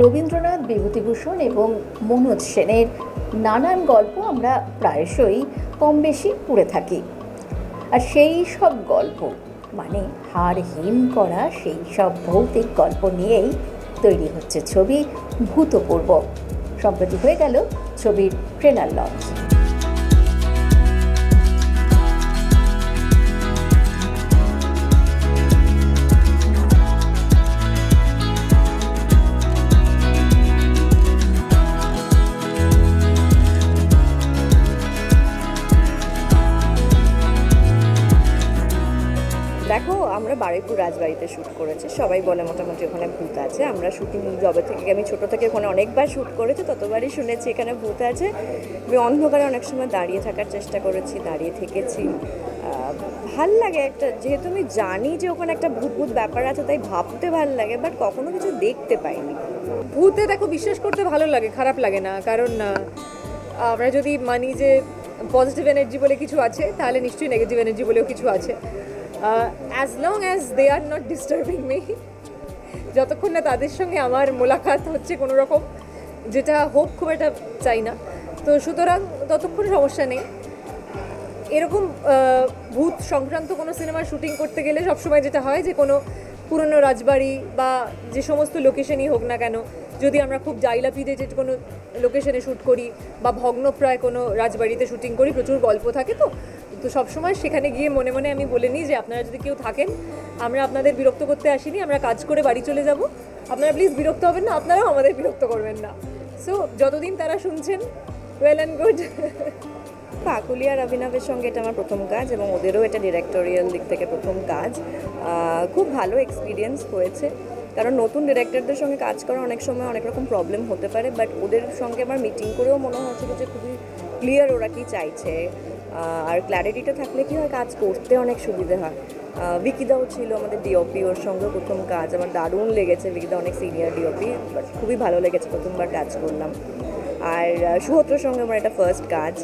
রবীন্দ্রনাথ, বিভূতিভূষণ এবং মনোজ সেনের নানান গল্প আমরা প্রায়শই কম বেশি পড়ে থাকি। আর সেই সব গল্প মানে হাড় হিম করা সেই সব ভৌতিক গল্প নিয়েই তৈরি হচ্ছে ছবি ভূতপূর্ব। সম্প্রতি হয়ে গেল ছবির ট্রেলার লঞ্চ। দেখো, আমরা বারুইপুর রাজবাড়িতে শ্যুট করেছি। সবাই বলে মোটামুটি ওখানে ভূত আছে। আমরা শুটিং জবে থেকে, আমি ছোটো থেকে ওখানে অনেকবার শ্যুট করেছি, ততবারই শুনেছি এখানে ভূত আছে। আমি অন্ধকারে অনেক সময় দাঁড়িয়ে থাকার চেষ্টা করেছি, দাঁড়িয়ে থেকেছি। ভাল লাগে একটা, যেহেতু আমি জানি যে ওখানে একটা ভূত ভূত ব্যাপার আছে, তাই ভাবতে ভাল লাগে, বাট কখনো কিছু দেখতে পাইনি। ভূতে দেখো, বিশ্বাস করতে ভালো লাগে, খারাপ লাগে না। কারণ আমরা যদি মানি যে পজিটিভ এনার্জি বলে কিছু আছে, তাহলে নিশ্চয়ই নেগেটিভ এনার্জি বলেও কিছু আছে। As long as they are not disturbing me, যতক্ষণ না তাদের সঙ্গে আমার মোলাকাত হচ্ছে কোনো রকম, যেটা হোক খুব একটা চাই না, তো সুতরাং ততক্ষণ সমস্যা নেই। এরকম ভূত সংক্রান্ত কোনো সিনেমার শুটিং করতে গেলে সবসময় যেটা হয় যে কোনো পুরনো রাজবাড়ি বা যে সমস্ত লোকেশনই হোক না কেন, যদি আমরা খুব ডাইলাপিডেটেড কোনো লোকেশনে শ্যুট করি বা ভগ্নপ্রায় কোনো রাজবাড়িতে শুটিং করি, প্রচুর গল্প থাকে, তো সবসময় সেখানে গিয়ে মনে মনে আমি বলে নিই যে আপনারা যদি কেউ থাকেন, আমরা আপনাদের বিরক্ত করতে আসিনি, আমরা কাজ করে বাড়ি চলে যাব, আপনারা প্লিজ বিরক্ত হবেন না, আপনারাও আমাদের বিরক্ত করবেন না। সো যতদিন তারা শুনছেন, ওয়েল অ্যান্ড গুড। কাকুলি আর অভিনবের সঙ্গে এটা আমার প্রথম কাজ, এবং ওদেরও এটা ডিরেক্টোরিয়াল দিক থেকে প্রথম কাজ। খুব ভালো এক্সপিরিয়েন্স হয়েছে, কারণ নতুন ডিরেক্টরদের সঙ্গে কাজ করা অনেক সময় অনেক রকম প্রবলেম হতে পারে, বাট ওদের সঙ্গে আমার মিটিং করেও মনে হচ্ছিল যে খুবই ক্লিয়ার ওরা কী চাইছে। আর ক্ল্যারিটিটা থাকলে কী হয়, কাজ করতে অনেক সুবিধে হয়। বিকিদাও ছিল আমাদের ডিওপি, ওর সঙ্গে প্রথম কাজ আমার দারুণ লেগেছে। বিকিদা অনেক সিনিয়র ডিওপি, বাট খুবই ভালো লেগেছে, প্রথমবার কাজ করলাম। আর সুহত্রর সঙ্গে আমার এটা ফার্স্ট কাজ,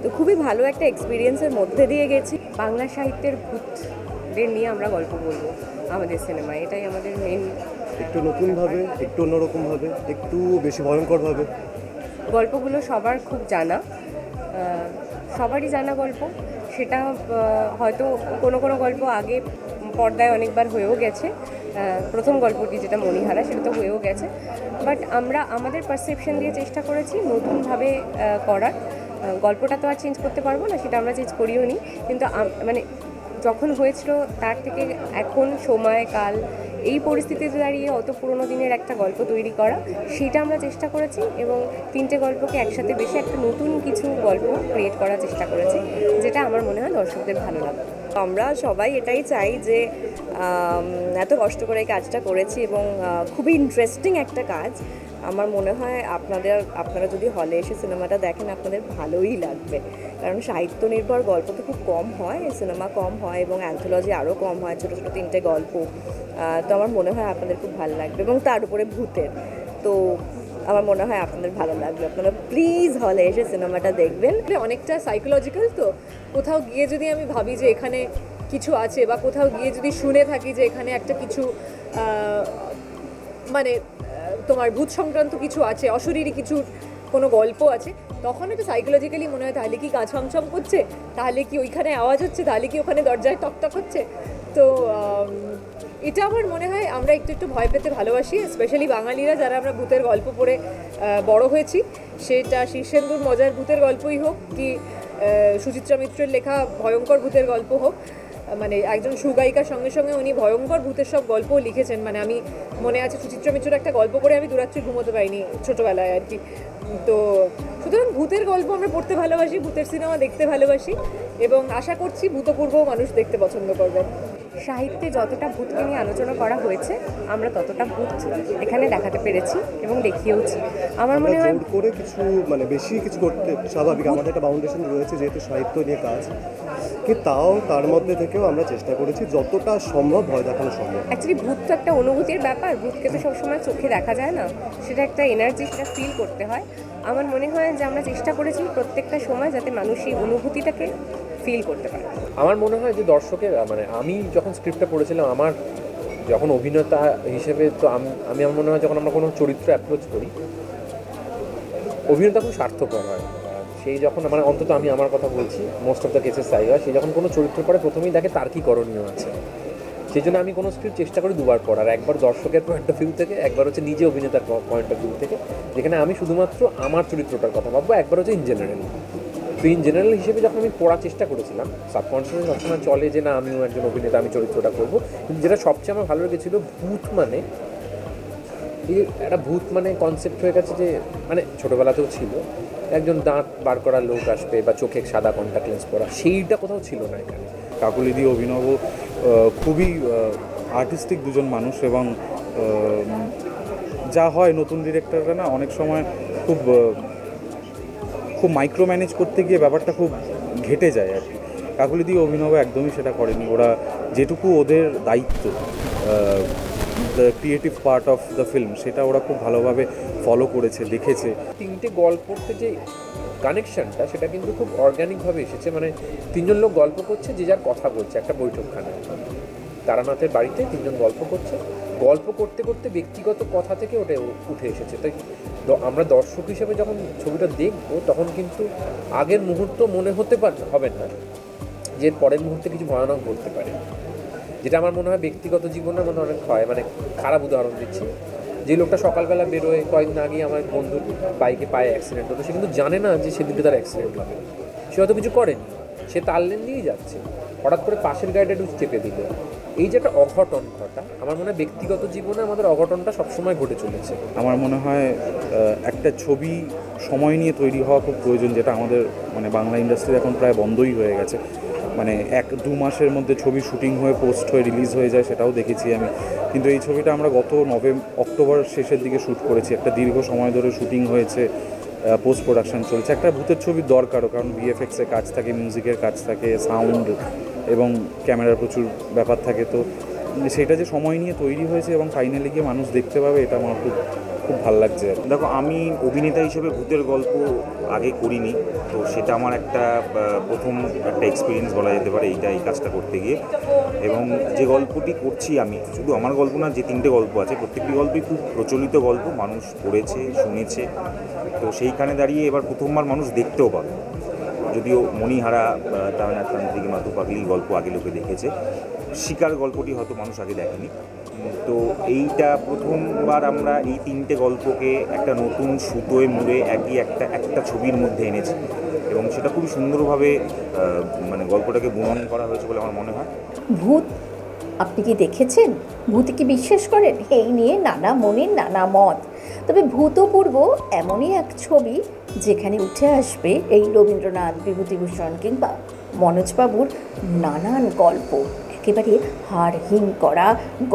তো খুবই ভালো একটা এক্সপিরিয়েন্সের মধ্যে দিয়ে গেছি। বাংলা সাহিত্যের ভূতদের নিয়ে আমরা গল্প বলবো আমাদের সিনেমায়, এটাই আমাদের মেন। একটু নতুনভাবে, একটু অন্যরকমভাবে, একটু বেশি ভয়ঙ্করভাবে। গল্পগুলো সবার খুব জানা, সবারই জানা গল্প। সেটা হয়তো কোনো কোনো গল্প আগে পর্দায় অনেকবার হয়েও গেছে। প্রথম গল্পটি যেটা মণিহারা, সেটা তো হয়েও গেছে, বাট আমরা আমাদের পারসেপশন দিয়ে চেষ্টা করেছি নতুনভাবে করার। গল্পটা তো আর চেঞ্জ করতে পারবো না, সেটা আমরা চেঞ্জ করিও নি, কিন্তু মানে যখন হয়েছিল তার থেকে এখন সময় কাল এই পরিস্থিতিতে দাঁড়িয়ে অত পুরোনো দিনের একটা গল্প তৈরি করা, সেটা আমরা চেষ্টা করেছি, এবং তিনটে গল্পকে একসাথে বেশি একটা নতুন কিছু গল্প ক্রিয়েট করার চেষ্টা করেছি, যেটা আমার মনে হয় দর্শকদের ভালো লাগবে। আমরা সবাই এটাই চাই যে এত কষ্ট করে এই কাজটা করেছি, এবং খুবই ইন্টারেস্টিং একটা কাজ। আমার মনে হয় আপনারা যদি হলে এসে সিনেমাটা দেখেন, আপনাদের ভালোই লাগবে, কারণ সাহিত্য নির্ভর গল্প তো খুব কম হয়, সিনেমা কম হয়, এবং অ্যান্থোলজি আরও কম হয়, ছোটো ছোটো তিনটে গল্প। তো আমার মনে হয় আপনাদের খুব ভালো লাগবে, এবং তার উপরে ভূতের, তো আমার মনে হয় আপনাদের ভালো লাগবে। আপনারা প্লিজ হলে এসে সিনেমাটা দেখবেন। অনেকটা সাইকোলজিক্যাল, তো কোথাও গিয়ে যদি আমি ভাবি যে এখানে কিছু আছে, বা কোথাও গিয়ে যদি শুনে থাকি যে এখানে একটা কিছু মানে তোমার ভূত সংক্রান্ত কিছু আছে, অশরীরী কিছু কোনো গল্প আছে, তখন এটা সাইকোলজিক্যালি মনে হয় তাহলে কি গা ছমছম করছে, তাহলে কি ওইখানে আওয়াজ হচ্ছে, তাহলে কি ওখানে দরজায় টকটক হচ্ছে। তো এটা আমার মনে হয় আমরা একটু একটু ভয় পেতে ভালোবাসি, স্পেশালি বাঙালিরা যারা আমরা ভূতের গল্প পড়ে বড় হয়েছি, সেটা শীর্ষেন্দুর মজার ভূতের গল্পই হোক, কি সুচিত্রা মিত্রের লেখা ভয়ঙ্কর ভূতের গল্প হোক। মানে একজন সুগায়িকার সঙ্গে সঙ্গে উনি ভয়ঙ্কর ভূতের সব গল্পও লিখেছেন। মানে আমি মনে আছে সুচিত্রা মিত্রের একটা গল্প পড়ে আমি দুরাত্রি ঘুমোতে পারিনি ছোটোবেলায় আর কি। তো সুতরাং ভূতের গল্প আমরা পড়তে ভালোবাসি, ভূতের সিনেমা দেখতে ভালোবাসি, এবং আশা করছি ভূতপূর্ব মানুষ দেখতে পছন্দ করবেন। সাহিত্যে যতটা ভূতকে নিয়ে আলোচনা করা হয়েছে, আমরা ততটা ভূত এখানে দেখাতে পেরেছি এবং দেখিয়েওছি। আমার মনে হয় জোর করে কিছু মানে বেশি কিছু করতে স্বাভাবিক, আমাদের একটা বাউন্ডেশন রয়েছে যেহেতু সাহিত্য নিয়ে কাজ, কি তাও তার মধ্যে থেকেও আমরা চেষ্টা করেছি যতটা সম্ভব ভয় দেখানো সম্ভব। অ্যাকচুয়ালি ভূত তো একটা অনুভূতির ব্যাপার, ভূতকে তো সবসময় চোখে দেখা যায় না, সেটা একটা এনার্জি, সেটা ফিল করতে হয়। আমার মনে হয় যে আমরা চেষ্টা করেছি প্রত্যেকটা সময় যাতে মানুষ এই অনুভূতিটাকে ফিল করতে পারে। আমার মনে হয় যে দর্শকের মানে আমি যখন স্ক্রিপ্টটা পড়েছিলাম, আমার যখন অভিনেতা হিসেবে তো আমি আমার মনে হয় যখন আমরা কোনো চরিত্র অ্যাপ্রোচ করি, অভিনেতা খুব স্বার্থপর হয়। সেই যখন মানে অন্তত আমি আমার কথা বলছি, মোস্ট অফ দ্য কেসেস তাই হয়, সেই যখন কোনো চরিত্র পড়ে প্রথমেই দেখে তার কী করণীয় আছে। সেই জন্য আমি কোনো স্ক্রিপ্ট চেষ্টা করি দুবার পড়ার, একবার দর্শকের পয়েন্ট অফ ভিউ থেকে, একবার হচ্ছে নিজে অভিনেতার পয়েন্ট অফ ভিউ থেকে, যেখানে আমি শুধুমাত্র আমার চরিত্রটার কথা ভাববো, একবার হচ্ছে ইন জেনারেল। তো ইন জেনারেল হিসেবে যখন আমি পড়ার চেষ্টা করেছিলাম, সাবকনসিয়াসলি সবসময় চলে যে না আমিও একজন অভিনেতা, আমি চরিত্রটা করবো। কিন্তু যেটা সবচেয়ে আমার ভালো লেগেছিলো, ভূত মানে একটা ভূত মানে কনসেপ্ট হয়ে গেছে যে মানে ছোটোবেলাতেও ছিল, একজন দাঁত বার করা লোক আসবে বা চোখে সাদা কন্ট্যাক্ট লেন্স পরা, সেইটা কোথাও ছিল না এখানে। কাকলিদি অভিনব খুবই আর্টিস্টিক দুজন মানুষ, এবং যা হয় নতুন ডিরেক্টররা না অনেক সময় খুব মাইক্রো ম্যানেজ করতে গিয়ে ব্যাপারটা খুব ঘেটে যায় আর কি। কাকলিদি অভিনব একদমই সেটা করেনি। ওরা যেটুকু ওদের দায়িত্ব, the creative part of the film, সেটা ওরা খুব ভালোভাবে ফলো করেছে, দেখেছে। তিনটে গল্পতে যে কানেকশানটা সেটা কিন্তু খুব অর্গ্যানিকভাবে এসেছে। মানে তিনজন লোক গল্প করছে, যে যার কথা বলছে একটা বৈঠকখানে। তারানাথের বাড়িতে তিনজন গল্প করছে, গল্প করতে করতে ব্যক্তিগত কথা থেকে ওটা উঠে এসেছে। তাই আমরা দর্শক হিসেবে যখন ছবিটা দেখবো তখন কিন্তু আগের মুহূর্ত মনে হবে না যে পরের মুহূর্তে কিছু ভয়ানক ঘটতে পারে, যেটা আমার মনে হয় ব্যক্তিগত জীবনের মধ্যে অনেক হয়। মানে খারাপ উদাহরণ দিচ্ছি, যে লোকটা সকালবেলা বেরোয়, কয়েকদিন আগে আমার বন্ধুর বাইকে পায়ে অ্যাক্সিডেন্ট হতো, সে কিন্তু জানে না যে সেদিকে তার অ্যাক্সিডেন্ট হবে, সে হয়তো কিছু করেনি, সে তার লেন দিয়েই যাচ্ছে, হঠাৎ করে পাশের গাড়িটা একটু চেপে দিল। এই যে একটা অঘটন ঘটা, আমার মনে হয় ব্যক্তিগত জীবনে আমাদের অঘটনটা সবসময় ঘটে চলেছে। আমার মনে হয় একটা ছবি সময় নিয়ে তৈরি হওয়া খুব প্রয়োজন, যেটা আমাদের মানে বাংলা ইন্ডাস্ট্রি এখন প্রায় বন্ধই হয়ে গেছে। মানে 1-2 মাসের মধ্যে ছবি শুটিং হয়ে পোস্ট হয়ে রিলিজ হয়ে যায়, সেটাও দেখেছি আমি। কিন্তু এই ছবিটা আমরা গত অক্টোবর শেষের দিকে শ্যুট করেছি, একটা দীর্ঘ সময় ধরে শুটিং হয়েছে, পোস্ট প্রোডাকশন চলছে। একটা ভূতের ছবির দরকারও, কারণ ভিএফএক্সের কাজ থাকে, মিউজিকের কাজ থাকে, সাউন্ড এবং ক্যামেরার প্রচুর ব্যাপার থাকে। তো সেটা যে সময় নিয়ে তৈরি হয়েছে এবং ফাইনালি গিয়ে মানুষ দেখতে পাবে, এটা আমার খুব ভালো লাগছে। দেখো, আমি অভিনেতা হিসেবে ভূতের গল্প আগে করিনি, তো সেটা আমার প্রথম একটা এক্সপিরিয়েন্স বলা যেতে পারে এই কাজটা করতে গিয়ে। এবং যে গল্পটি করছি আমি, শুধু আমার গল্প না, যে 3টে গল্প আছে প্রত্যেকটি গল্পই খুব প্রচলিত গল্প, মানুষ পড়েছে, শুনেছে। তো সেইখানে দাঁড়িয়ে এবার প্রথমবার মানুষ দেখতেও পাবে। যদিও মণিহারা, তান্ত্রিক, মাথু পাগলির গল্প আগে লোকে দেখেছে, শিকার গল্পটি হয়তো মানুষ আগে দেখেনি। তো এইটা প্রথমবার আমরা এই 3টে গল্পকে একটা নতুন সুতোয় মুড়ে একই একটা ছবির মধ্যে এনেছি, এবং সেটা খুব সুন্দরভাবে মানে গল্পটাকে বুনন করা হয়েছে বলে আমার মনে হয়। ভূত আপনি কি দেখেছেন? ভূতে কি বিশ্বাস করেন? এই নিয়ে নানা মনের নানা মত। তবে ভূতপূর্ব এমনই এক ছবি যেখানে উঠে আসবে এই রবীন্দ্রনাথ, বিভূতিভূষণ কিংবা মনোজবাবুর নানান গল্প, একেবারে হাড়হিম করা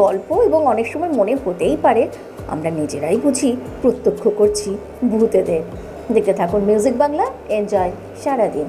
গল্প, এবং অনেক সময় মনে হতেই পারে আমরা নিজেরাই বুঝি প্রত্যক্ষ করছি ভূতেদের। দেখতে থাকুন মিউজিক বাংলা, এনজয় সারাদিন।